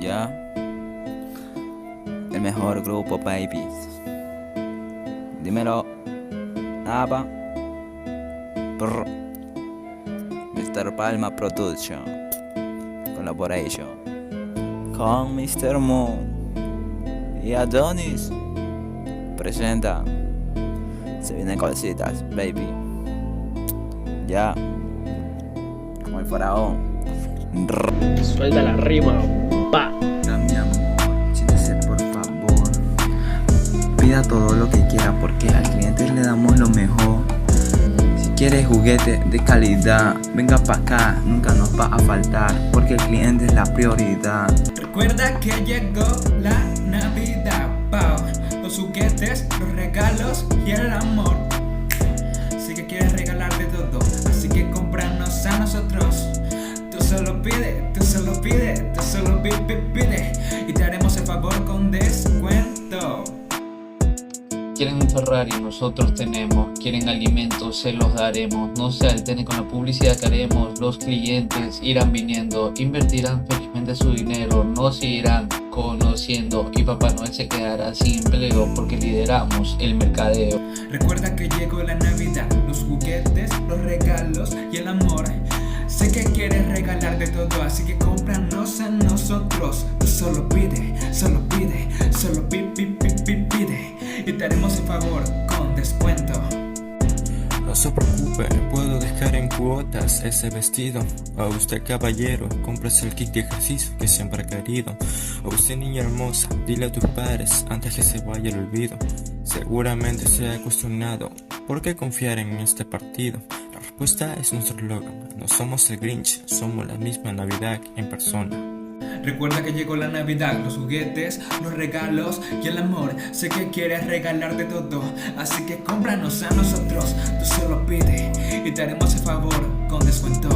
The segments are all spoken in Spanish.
Ya, el mejor grupo, baby. Dímelo. Apa. Brr. Mr. Palma Production. Collaboration con Mr. Moon y Adonis. Presenta. Se vienen cositas, baby. Ya. Como el faraón. Suelta la rima, pa. Mi amor, siéntese por favor. Pida todo lo que quiera porque al cliente le damos lo mejor. Si quieres juguete de calidad, venga pa' acá, nunca nos va a faltar porque el cliente es la prioridad. Recuerda que llegó la Navidad, pao. Los juguetes, los regalos y el amor. Así que quieres regalarte todo, así que cómpranos a nosotros. Tú solo pide, tú solo pide, tú solo pide y te haremos el favor con descuento. Quieren un Ferrari, nosotros tenemos. Quieren alimentos, se los daremos. No se alteren con la publicidad que haremos. Los clientes irán viniendo, invertirán felizmente su dinero, nos irán conociendo y Papá Noel se quedará sin empleo porque lideramos el mercadeo. Recuerda que llegó la Navidad, los juguetes, los regalos y el amor. Sé que quieres regalarte todo, así que cómpranos a nosotros. Tú solo pide, solo pide, solo pide y te haremos el favor con descuento. No se preocupe, puedo dejar en cuotas ese vestido. A usted caballero, cómprese el kit de ejercicio que siempre ha querido. A usted niña hermosa, dile a tus padres antes que se vaya el olvido. Seguramente se ha cuestionado ¿por qué confiar en este partido? La respuesta es nuestro eslogan. No somos el Grinch, somos la misma Navidad en persona. Recuerda que llegó la Navidad, los juguetes, los regalos y el amor. Sé que quieres regalarte todo, así que cómpranos a nosotros. Tú solo pide y te haremos el favor con descuento.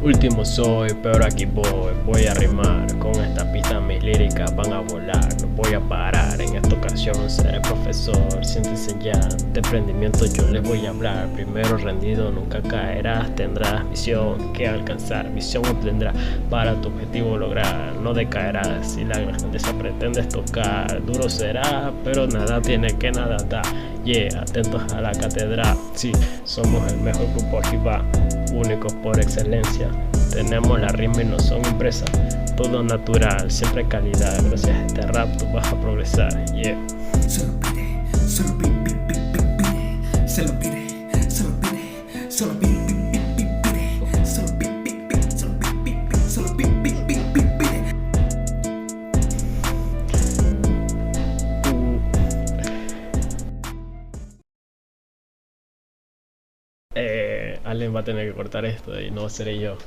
Último soy, pero aquí voy a rimar. Con esta pista mis líricas van a volar. No voy a parar, en esta ocasión seré profesor. Siéntese ya, de emprendimiento yo les voy a hablar. Primero rendido nunca caerás, tendrás visión que alcanzar. Visión obtendrás para tu objetivo lograr. No decaerás si la grandeza pretendes tocar. Duro será, pero nada tiene que nada da. Yeah, atentos a la catedral. Sí, somos el mejor grupo aquí va. Únicos por excelencia, tenemos la rima y no son impresas, todo natural, siempre calidad, gracias a este rap tú vas a progresar, yeah. Solo pide, solo pide, solo pide, solo pide, solo pide, solo pide, solo pide. Allen va a tener que cortar esto y no seré yo.